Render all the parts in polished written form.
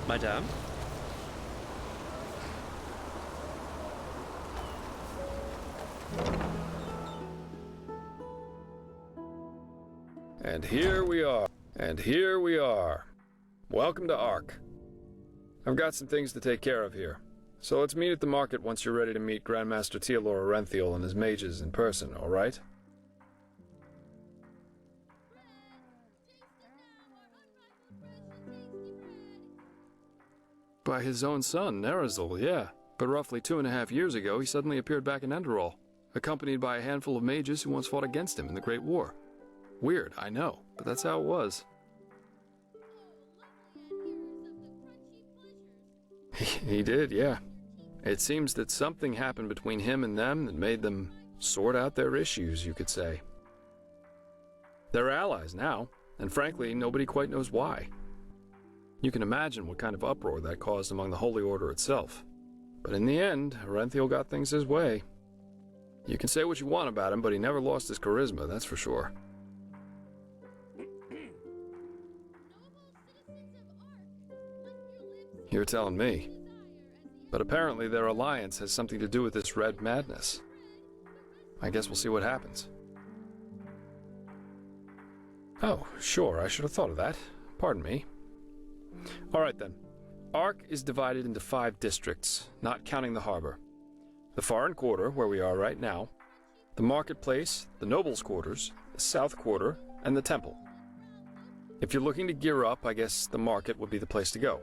Madame? And here we are. And here we are. Welcome to Ark. I've got some things to take care of here. So let's meet at the market once you're ready to meet Grandmaster Teodor Arenthiel and his mages in person, alright? By his own son, Nerazil, yeah. But roughly 2.5 years ago, he suddenly appeared back in Enderal, accompanied by a handful of mages who once fought against him in the Great War. Weird, I know, but that's how it was. He did, yeah. It seems that something happened between him and them that made them sort out their issues, you could say. They're allies now, and frankly, nobody quite knows why. You can imagine what kind of uproar that caused among the Holy Order itself. But in the end, Arenthiel got things his way. You can say what you want about him, but he never lost his charisma, that's for sure. You're telling me. But apparently their alliance has something to do with this red madness. I guess we'll see what happens. Oh, sure, I should have thought of that. Pardon me. Alright then. Ark is divided into 5 districts, not counting the harbor. The Foreign Quarter, where we are right now, the Marketplace, the Nobles' Quarters, the South Quarter, and the Temple. If you're looking to gear up, I guess the market would be the place to go.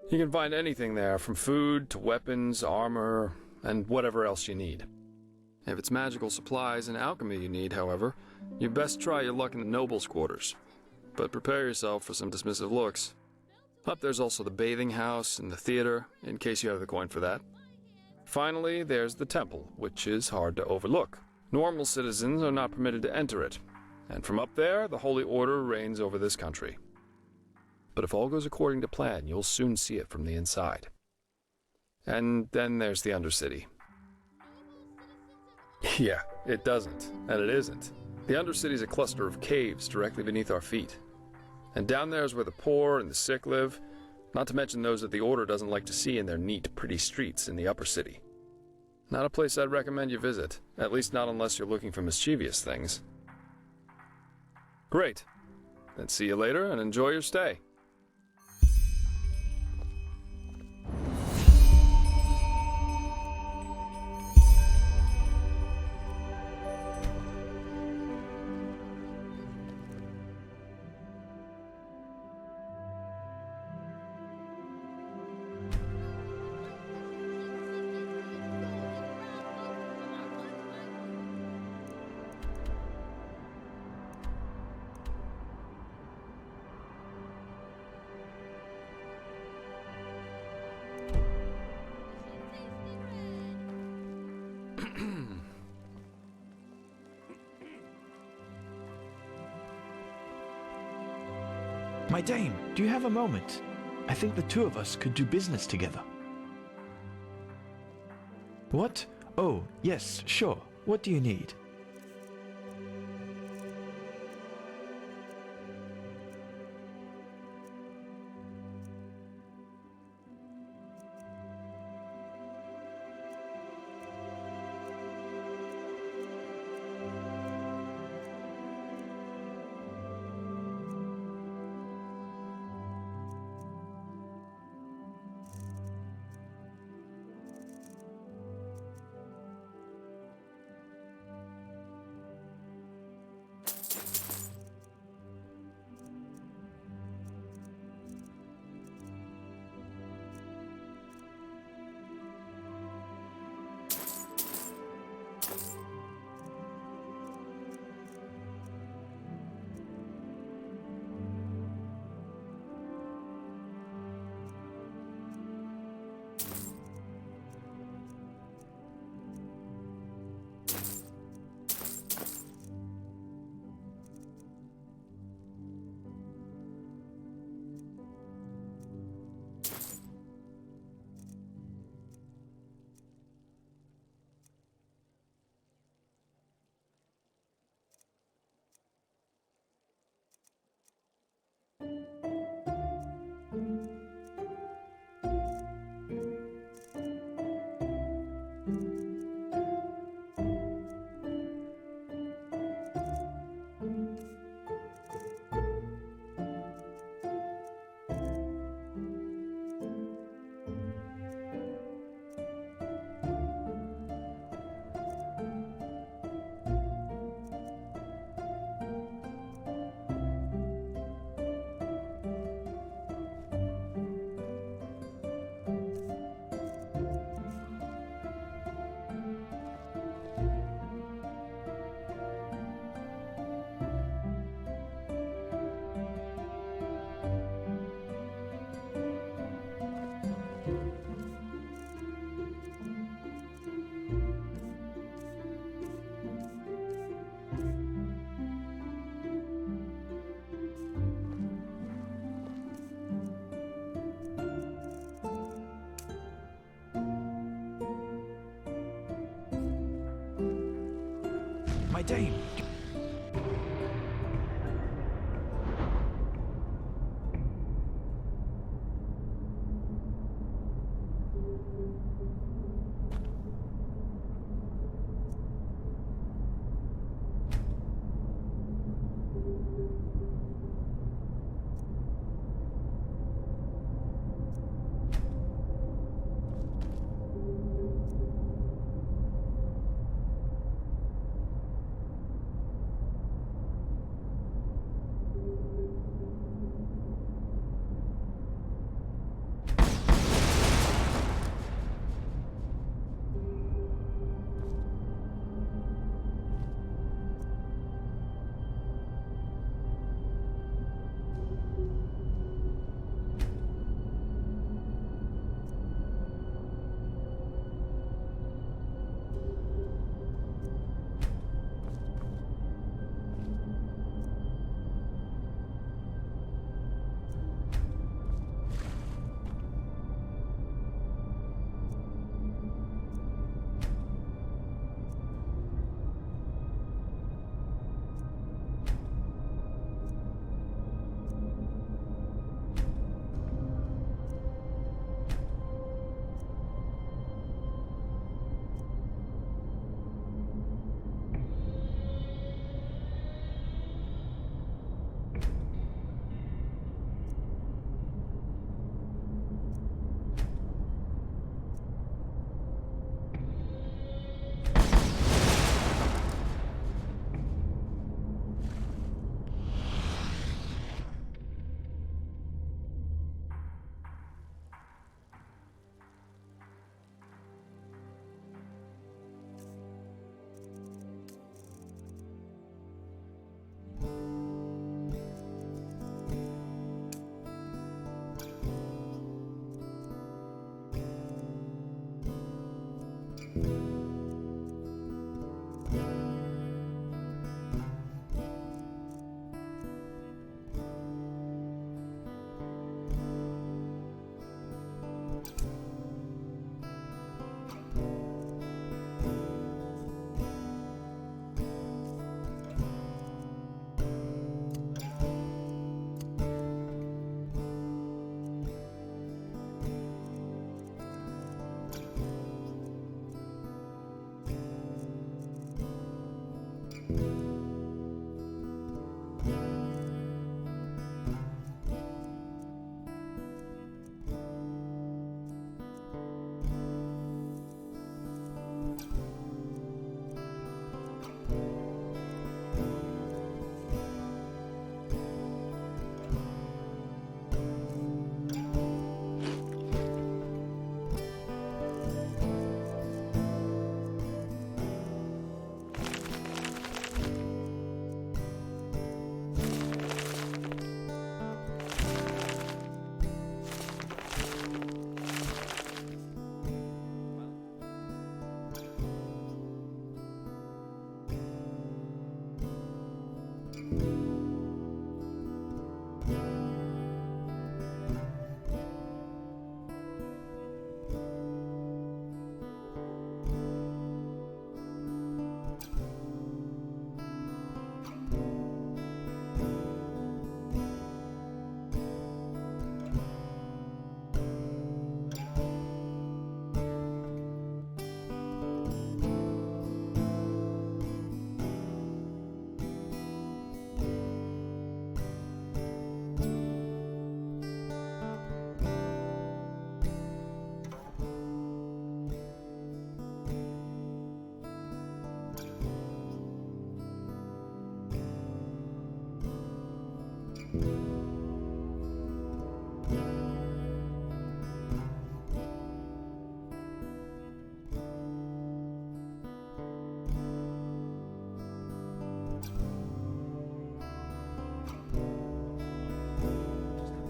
You can find anything there, from food to weapons, armor, and whatever else you need. If it's magical supplies and alchemy you need, however, you best try your luck in the Nobles' Quarters. But prepare yourself for some dismissive looks. Up there's also the bathing house and the theater, in case you have the coin for that. Finally, there's the temple, which is hard to overlook. Normal citizens are not permitted to enter it, and from up there, the Holy Order reigns over this country. But if all goes according to plan, you'll soon see it from the inside. And then there's the Undercity. Yeah, it doesn't, and it isn't. The Undercity's a cluster of caves directly beneath our feet. And down there is where the poor and the sick live, not to mention those that the Order doesn't like to see in their neat, pretty streets in the upper city. Not a place I'd recommend you visit, at least not unless you're looking for mischievous things. Great. Then see you later and enjoy your stay. My dame, do you have a moment? I think the two of us could do business together. What? Oh, yes, sure. What do you need? dame.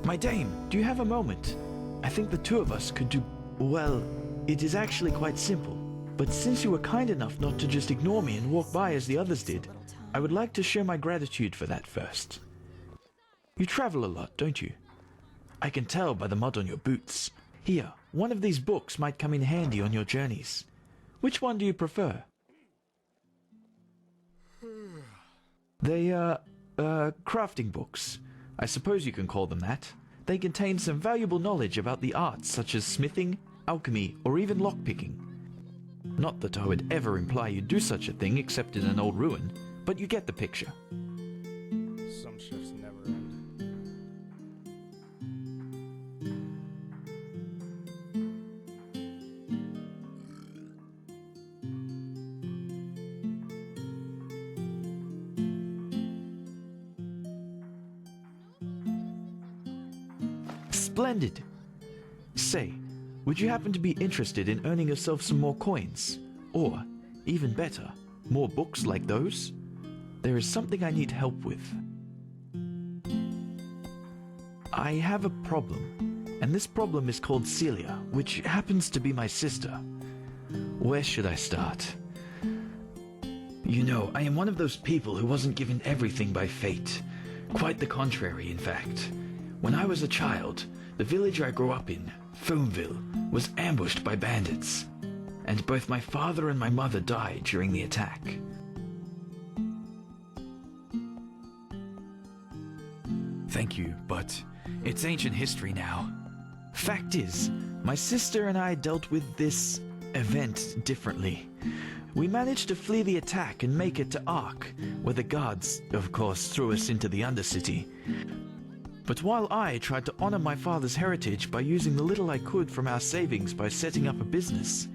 My dame, do you have a moment? I think the two of us could do... Well, it is actually quite simple. But since you were kind enough not to just ignore me and walk by as the others did, I would like to show my gratitude for that first. You travel a lot, don't you? I can tell by the mud on your boots. Here, one of these books might come in handy on your journeys. Which one do you prefer? They are, crafting books. I suppose you can call them that. They contain some valuable knowledge about the arts such as smithing, alchemy, or even lockpicking. Not that I would ever imply you'd do such a thing except in an old ruin, but you get the picture. Some shifts never end. Splendid! Say, would you happen to be interested in earning yourself some more coins? Or, even better, more books like those? There is something I need help with. I have a problem, and this problem is called Celia, which happens to be my sister. Where should I start? You know, I am one of those people who wasn't given everything by fate. Quite the contrary, in fact. When I was a child, the village I grew up in, Foamville, was ambushed by bandits, and both my father and my mother died during the attack. Thank you, but it's ancient history now. Fact is, my sister and I dealt with this event differently. We managed to flee the attack and make it to Ark, where the guards, of course, threw us into the Undercity. But while I tried to honor my father's heritage by using the little I could from our savings by setting up a business,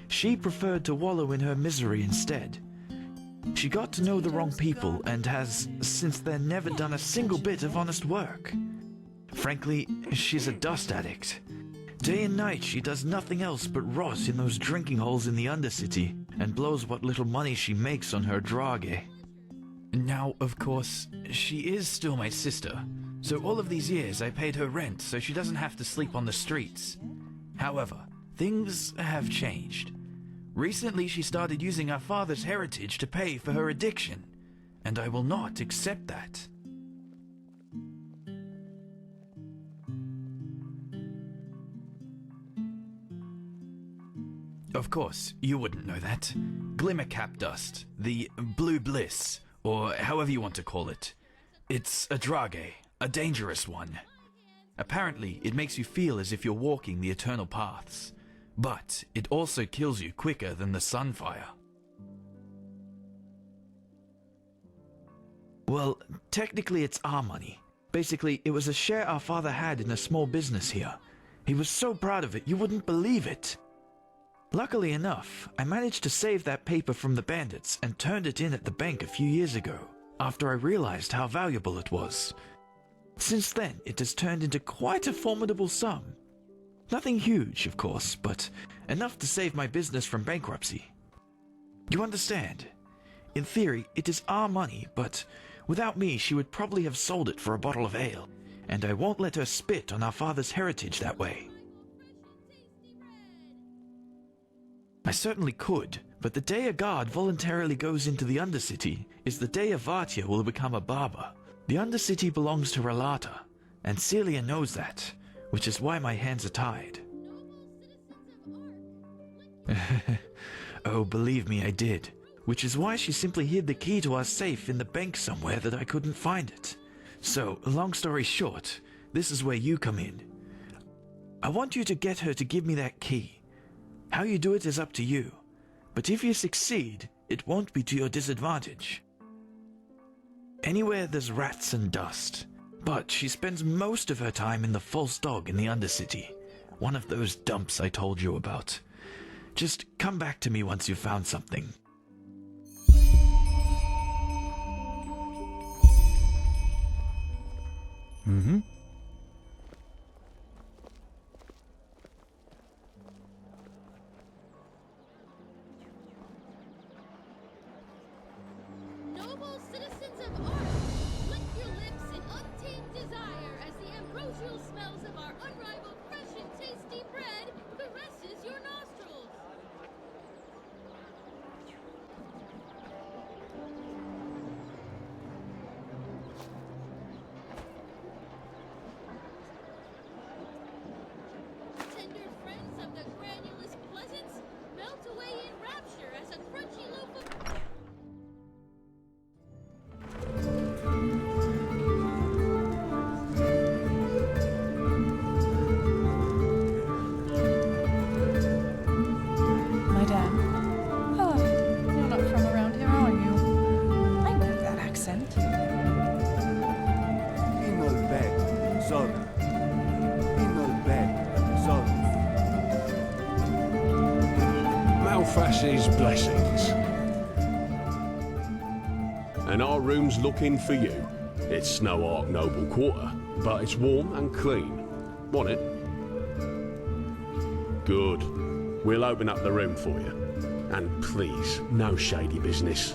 she preferred to wallow in her misery instead. She got to know the wrong people and has, since then, never done a single bit of honest work. Frankly, she's a dust addict. Day and night she does nothing else but rot in those drinking holes in the Undercity and blows what little money she makes on her drage. Now, of course, she is still my sister, so all of these years I paid her rent so she doesn't have to sleep on the streets. However, things have changed. Recently she started using our father's heritage to pay for her addiction, and I will not accept that. Of course, you wouldn't know that. Glimmercap dust, the blue bliss, or however you want to call it. It's a drage, a dangerous one. Apparently, it makes you feel as if you're walking the eternal paths, but it also kills you quicker than the sunfire. Well, technically it's our money. Basically, it was a share our father had in a small business here. He was so proud of it, you wouldn't believe it. Luckily enough, I managed to save that paper from the bandits and turned it in at the bank a few years ago, after I realized how valuable it was. Since then, it has turned into quite a formidable sum. Nothing huge, of course, but enough to save my business from bankruptcy. You understand? In theory, it is our money, but without me she would probably have sold it for a bottle of ale, and I won't let her spit on our father's heritage that way. I certainly could, but the day a guard voluntarily goes into the Undercity is the day a Vartia will become a barber. The Undercity belongs to Relata, and Celia knows that, which is why my hands are tied. Oh, believe me, I did. Which is why she simply hid the key to our safe in the bank somewhere that I couldn't find it. So, long story short, this is where you come in. I want you to get her to give me that key. How you do it is up to you, but if you succeed, it won't be to your disadvantage. Anywhere there's rats and dust, but she spends most of her time in the False Dog in the Undercity, one of those dumps I told you about. Just come back to me once you've found something. Mm-hmm. Noble citizens of Ark, lick your lips in untamed desire as the ambrosial smells of our unrivaled fresh and tasty bread caresses your nostrils. Fas's blessings. And our room's looking for you. It's no Ark Noble quarter, but it's warm and clean. Want it? Good. We'll open up the room for you. And please, no shady business.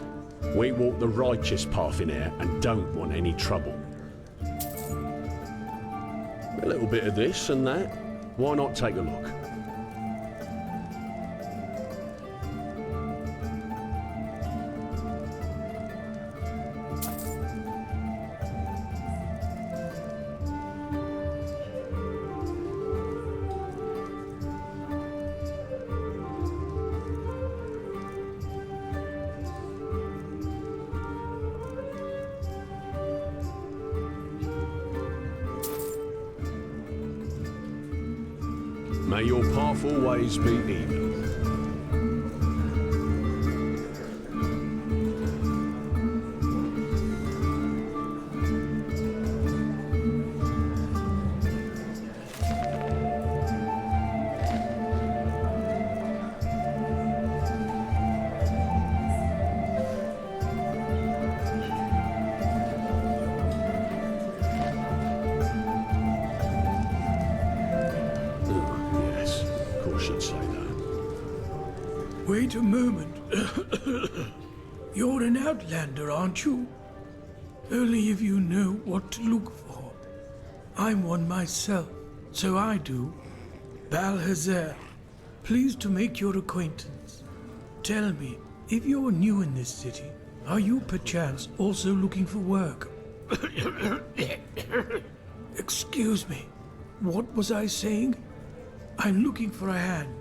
We walk the righteous path in here and don't want any trouble. A little bit of this and that. Why not take a look? May your path always be even. Wait a moment. You're an outlander, aren't you? Only if you know what to look for. I'm one myself, so I do. Balhazer, pleased to make your acquaintance. Tell me, if you're new in this city, are you perchance also looking for work? Excuse me, what was I saying? I'm looking for a hand.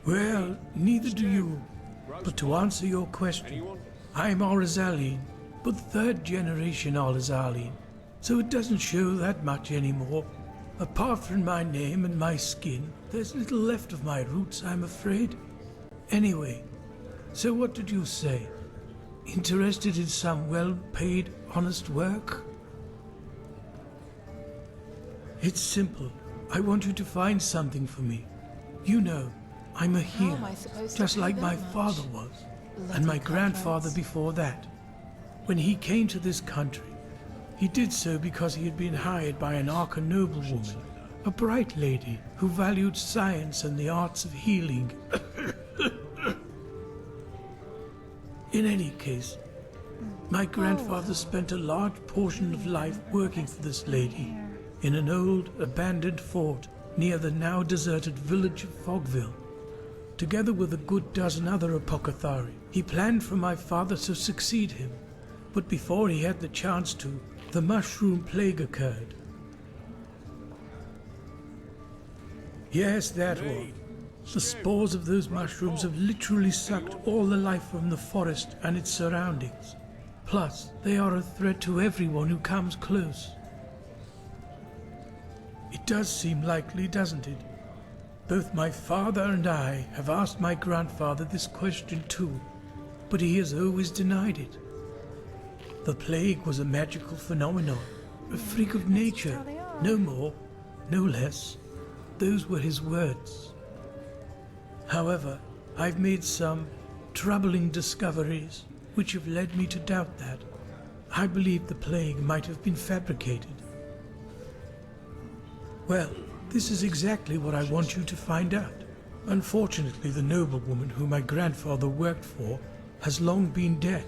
Well, neither do you. But to answer your question, I'm Arizaline, but third generation Arizaline, so it doesn't show that much anymore. Apart from my name and my skin, there's little left of my roots, I'm afraid. Anyway, so what did you say? Interested in some well-paid, honest work? It's simple. I want you to find something for me. You know, I'm a healer, just like my father was, and my grandfather before that. When he came to this country, he did so because he had been hired by an Ark Noble woman, a bright lady who valued science and the arts of healing. In any case, my grandfather spent a large portion of life working for this lady in an old, abandoned fort near the now deserted village of Fogville. Together with a good dozen other apothecary, he planned for my father to succeed him. But before he had the chance to, the mushroom plague occurred. Yes, that one. The spores of those mushrooms have literally sucked all the life from the forest and its surroundings. Plus, they are a threat to everyone who comes close. It does seem likely, doesn't it? Both my father and I have asked my grandfather this question too, but he has always denied it. The plague was a magical phenomenon, a freak of nature, no more, no less. Those were his words. However, I've made some troubling discoveries which have led me to doubt that. I believe the plague might have been fabricated. Well, this is exactly what I want you to find out. Unfortunately, the noblewoman whom my grandfather worked for has long been dead,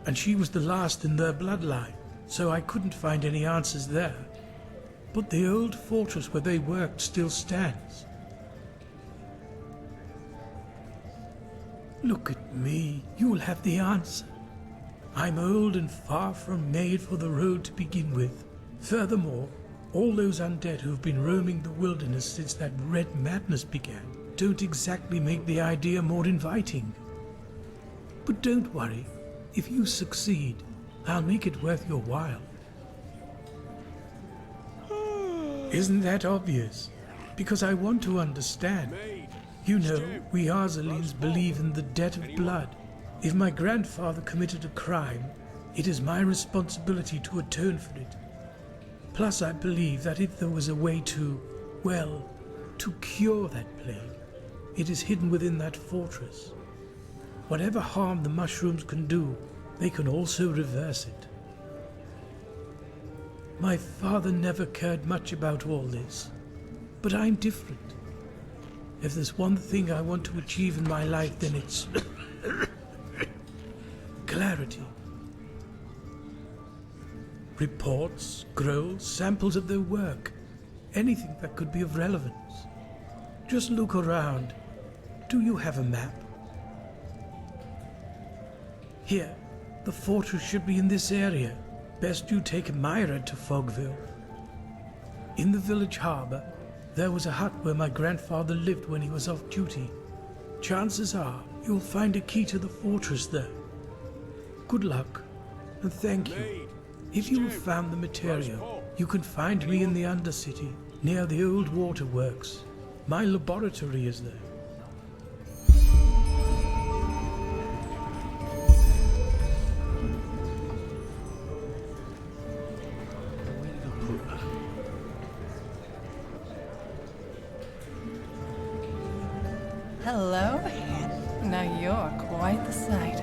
and she was the last in their bloodline, so I couldn't find any answers there. But the old fortress where they worked still stands. Look at me, you'll have the answer. I'm old and far from made for the road to begin with. Furthermore, all those undead who've been roaming the wilderness since that red madness began don't exactly make the idea more inviting. But don't worry, if you succeed, I'll make it worth your while. Isn't that obvious? Because I want to understand. You know, we Arzalines believe in the debt of blood. If my grandfather committed a crime, it is my responsibility to atone for it. Plus, I believe that if there was a way to Well, to cure that plague, it is hidden within that fortress. Whatever harm the mushrooms can do, they can also reverse it. My father never cared much about all this, but I'm different. If there's one thing I want to achieve in my life, then it's clarity. Reports, scrolls, samples of their work, anything that could be of relevance. Just look around. Do you have a map? Here, the fortress should be in this area. Best you take Myra to Fogville. In the village harbor, there was a hut where my grandfather lived when he was off duty. Chances are you'll find a key to the fortress there. Good luck, and thank you. If you have found the material, you can find me in the Undercity, near the old waterworks. My laboratory is there. Hello, Anne. Now you're quite the sight.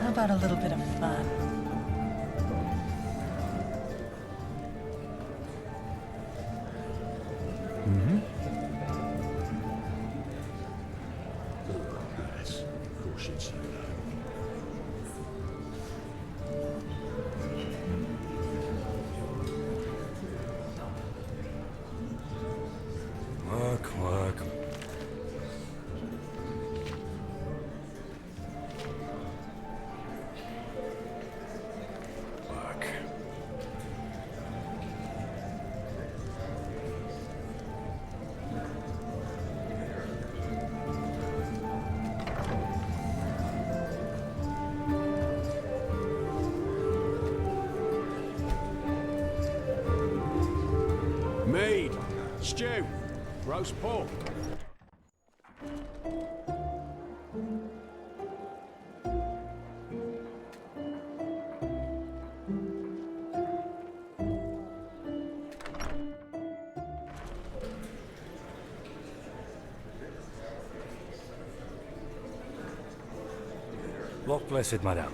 How about a little bit of fun? Yes, of course you'd say that. Quack. Mead, stew, roast pork. Lord blessed, madame.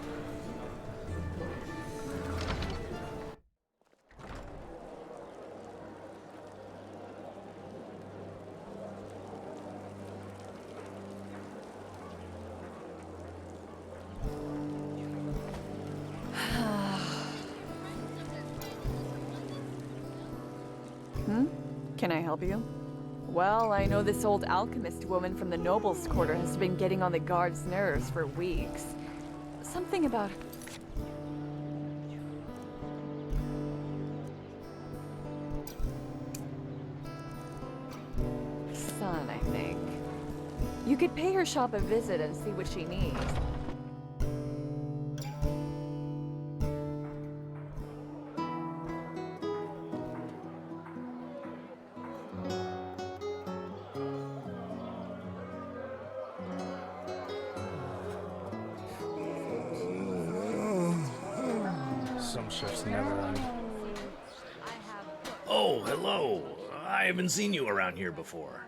Can I help you? Well, I know this old alchemist woman from the nobles' quarter has been getting on the guards' nerves for weeks. Something about... son, I think. You could pay her shop a visit and see what she needs. Some shifts never end. Oh, hello. I haven't seen you around here before.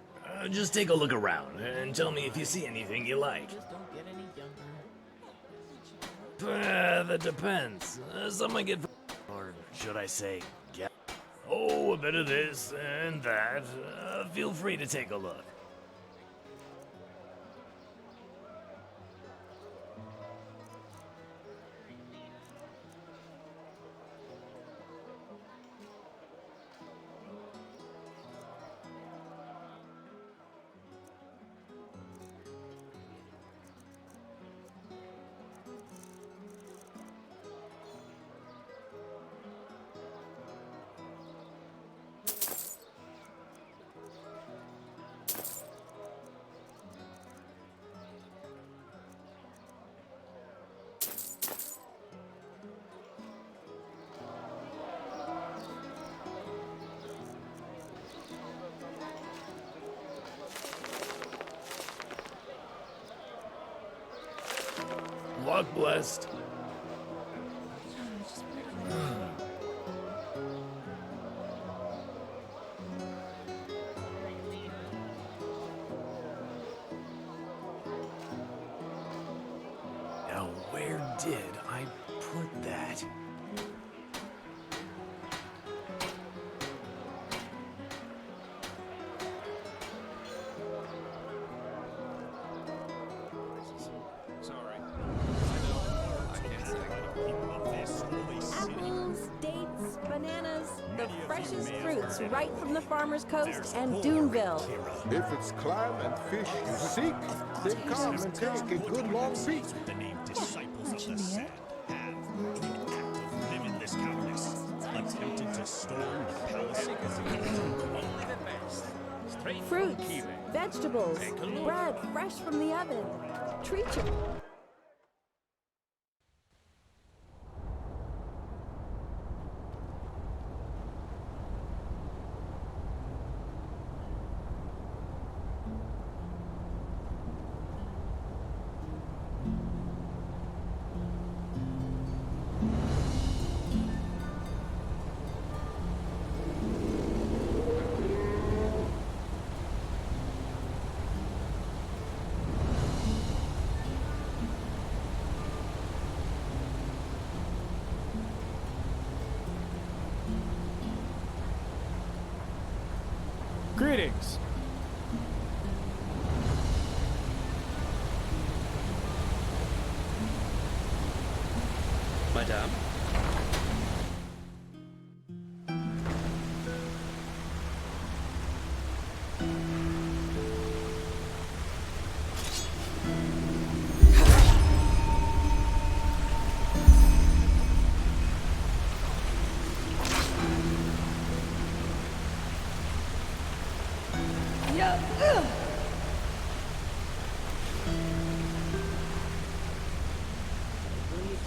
Just take a look around and tell me if you see anything you like. That depends. Some might get... Or should I say, get... Oh, a bit of this and that. Feel free to take a look. Luck blessed. where did I put that? Apples, dates, bananas, the freshest fruits right from the farmer's coast and Duneville. If it's clam and fish you seek, then come and take a good long peek. The name Disciples of the Sand have in the act of limitless cowardice attempted to storm the palace. Fruits, vegetables, bread fresh from the oven. Treat you. Greetings. Madame?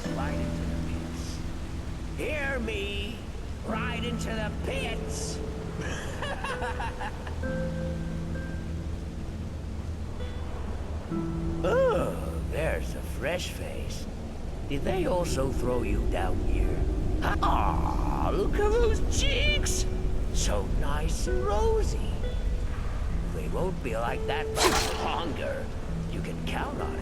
Slide into the pits. Hear me! Ride into the pits! Oh, there's a fresh face. Did they also throw you down here? Ah, look at those cheeks! So nice and rosy. They won't be like that much longer. You can count on it.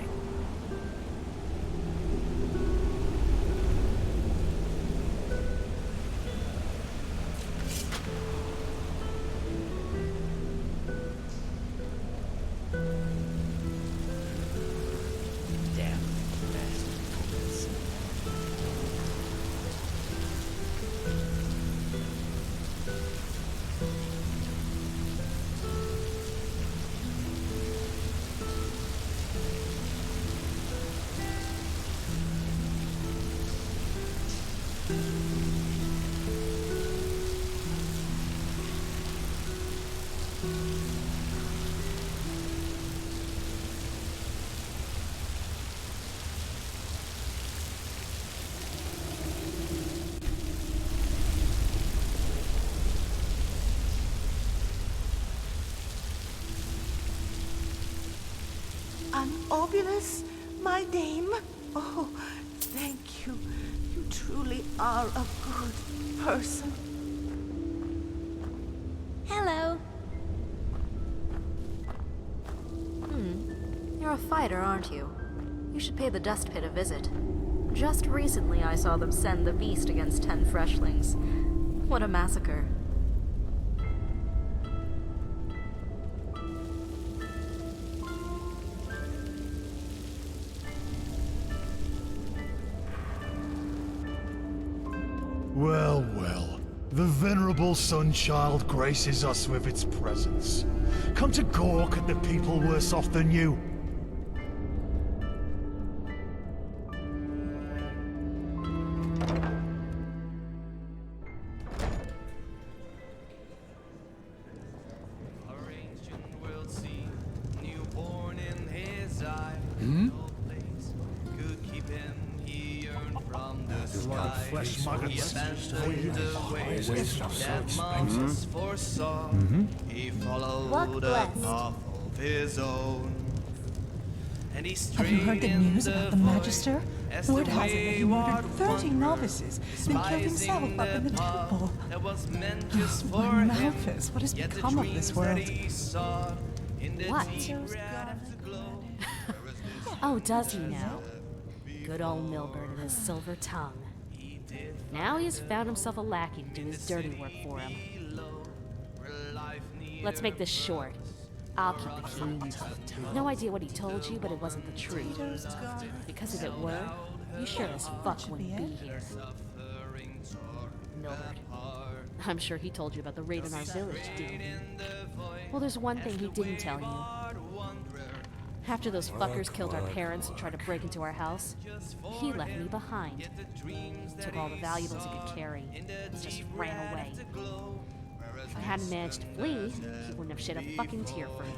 An obulus, my dame? Oh, thank you. You truly are a good person. Hello. You're a fighter, aren't you? You should pay the Dust Pit a visit. Just recently I saw them send the beast against 10 freshlings. What a massacre. Well, well. The venerable Sunchild graces us with its presence. Come to gawk at the people worse off than you. He followed a path of his own. And he Have you heard the news about the Magister? Word has it that he murdered 30 novices, then killed himself up in the temple. Lord Malphus, what has become of this world? What? Oh, does he now? Good old Milburn and his silver tongue. Now he has found himself a lackey to do his dirty work for him. Let's make this short. I'll keep the key. No idea what he told you, but it wasn't the truth. Because if it were, you sure as fuck wouldn't be here. Milburn. I'm sure he told you about the raid on our village, didn't he? Well, there's one thing he didn't tell you. After those fuckers killed our parents and tried to break into our house, he left me behind. Took all the valuables he could carry and just ran away. If I hadn't managed to flee, he wouldn't have shed a fucking tear for me.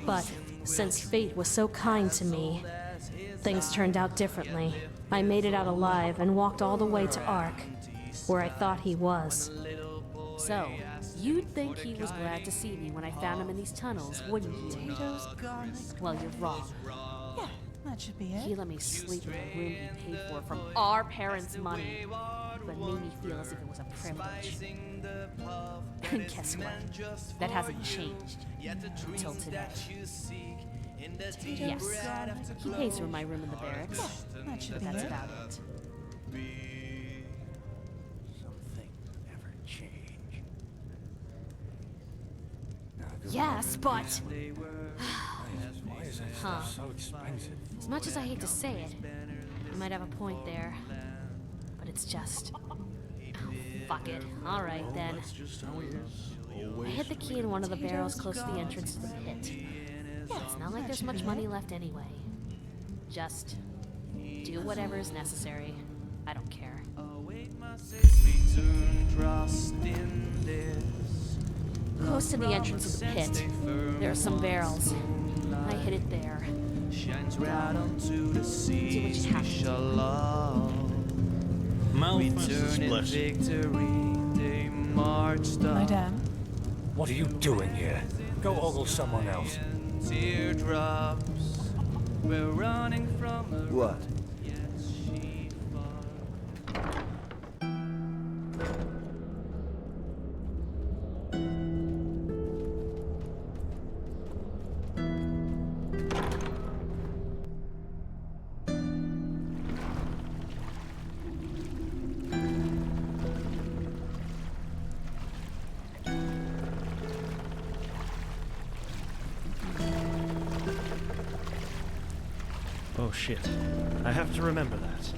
But since fate was so kind to me, things turned out differently. I made it out alive and walked all the way to Ark, where I thought he was. So, you'd think he was glad to see me when I found him in these tunnels, wouldn't you? Potatoes, garlic. Well, you're wrong. Yeah, that should be it. He let me sleep in a room he paid for from our parents' money, but made me feel as if it was a privilege. And guess what? That hasn't changed until today. Yes, he pays for my room in the barracks, That should but be that's it. about it. Yes, but... Why is it Huh. so expensive? As much as I hate to say it, you might have a point there. But it's just... Oh, fuck it. Alright then. I hid the key in one of the barrels close to the entrance to the pit. It's not like there's much money left anyway. Just... do whatever is necessary. I don't care. Close to the entrance of the pit, there are some barrels. I hid it there. Shines right onto the seas we shall love. We turn in victory, they marched up. Madame? What are you doing here? Go ogle someone else. Teardrops, we're running from a What? Oh shit. I have to remember that.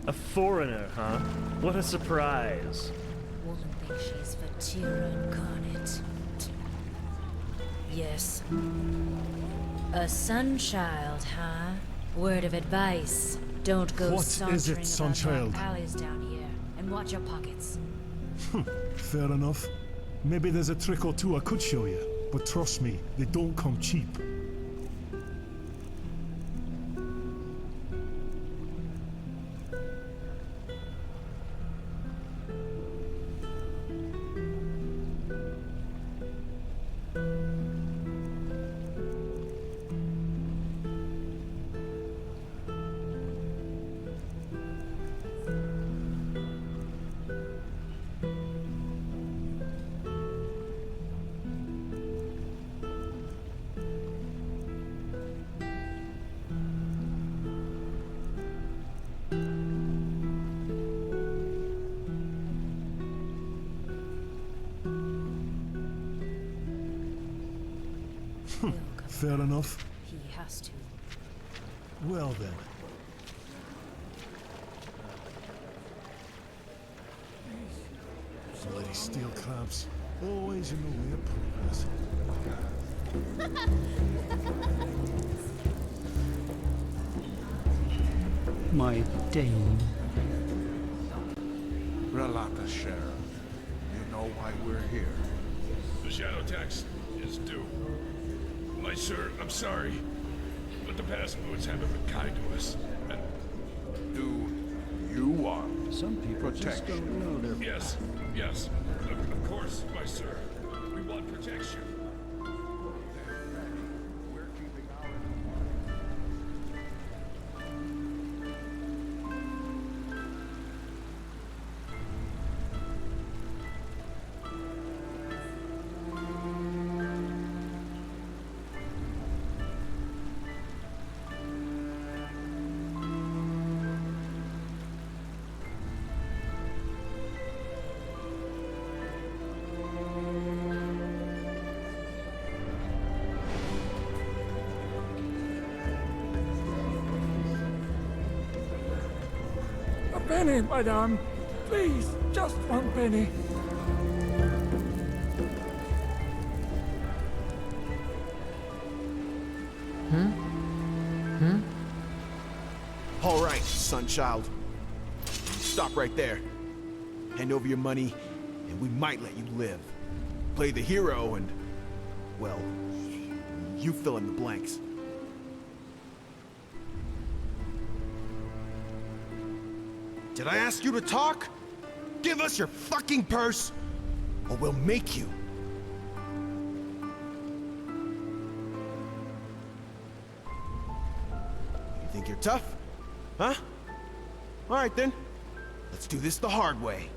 A foreigner, huh? What a surprise. Woman thinks she's Vatira incarnate. Yes. A sun-child, huh? Word of advice. Don't go What is it, sauntering about Sunchild? dark alleys down here. And watch your pockets. Fair enough. Maybe there's a trick or two I could show you, but trust me, they don't come cheap. Fair enough. He has to. Well then. Bloody steel clamps. Always in the way of progress. My Dane. Relata, Sheriff. You know why we're here. The shadow tax is due. My sir, I'm sorry, but the past moons haven't been kind to us. And Do you want some people protection? just don't know their yes, yes, of course, my sir. We want protection. penny, madame. Please, just 1 penny. All right, Sunchild. Stop right there. Hand over your money, and we might let you live. Play the hero and, well, you fill in the blanks. Did I ask you to talk? Give us your fucking purse, or we'll make you. You think you're tough? Huh? All right then. Let's do this the hard way.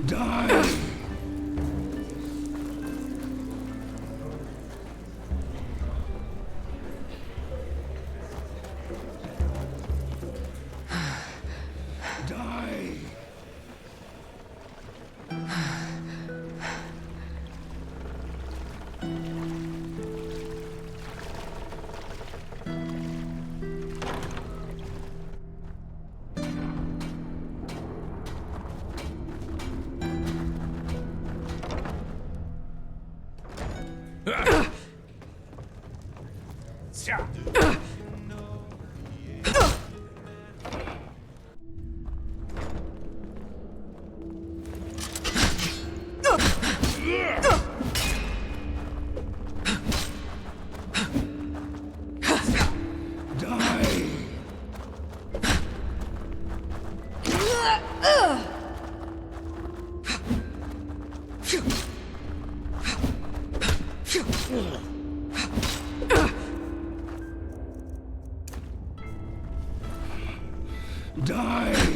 Die! Die!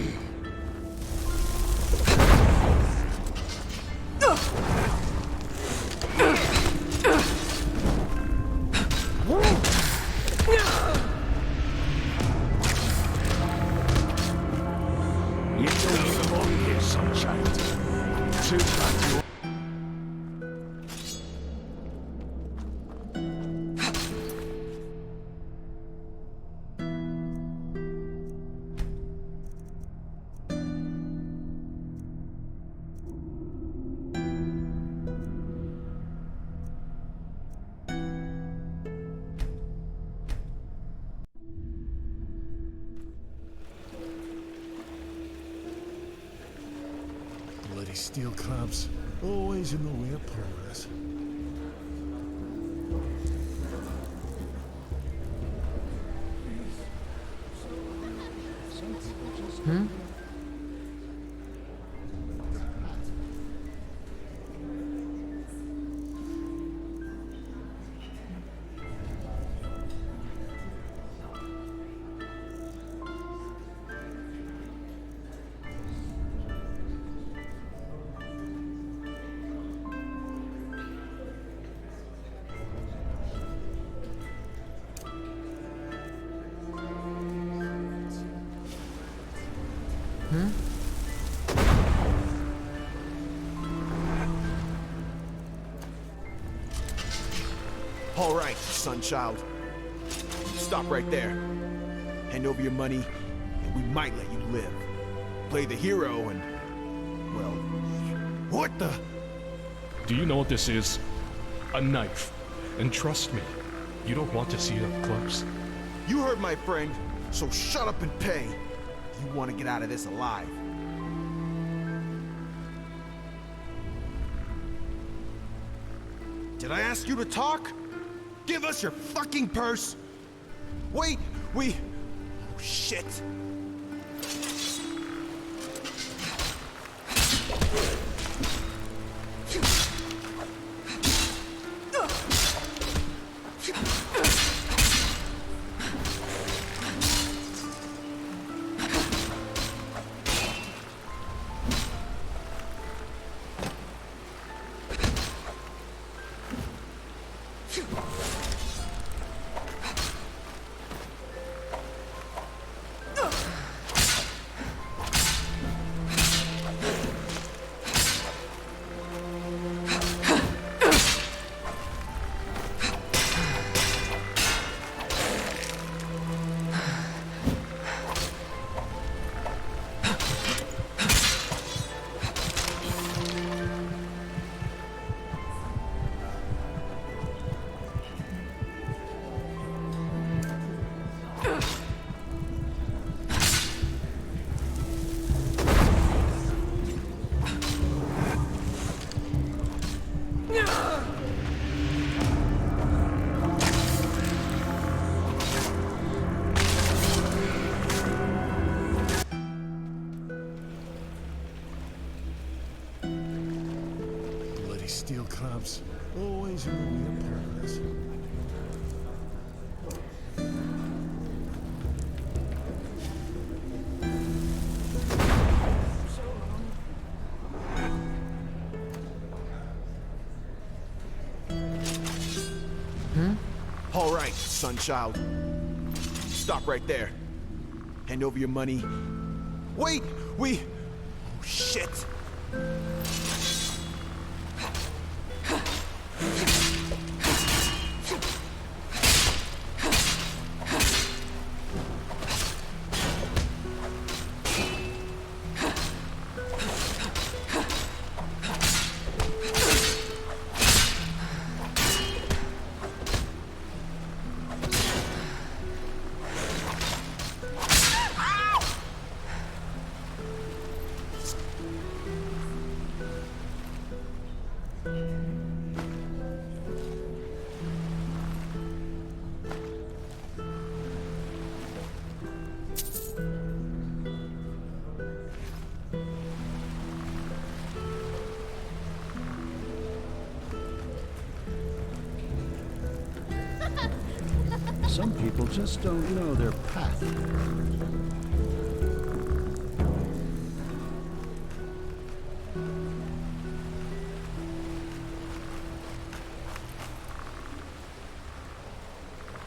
Bloody steel clamps, always in the way of progress. All right, Sunchild. Stop right there. Hand over your money, and we might let you live. Play the hero and, well, what the? Do you know what this is? A knife. And trust me, you don't want to see it up close. You heard my friend, so shut up and pay. You want to get out of this alive. Did I ask you to talk? Give us your fucking purse! Wait, we... Oh, shit. Steel crabs, always in the way of progress. All right, Sunchild. Stop right there. Hand over your money. Wait, we... Oh, shit. Some people just don't know their path.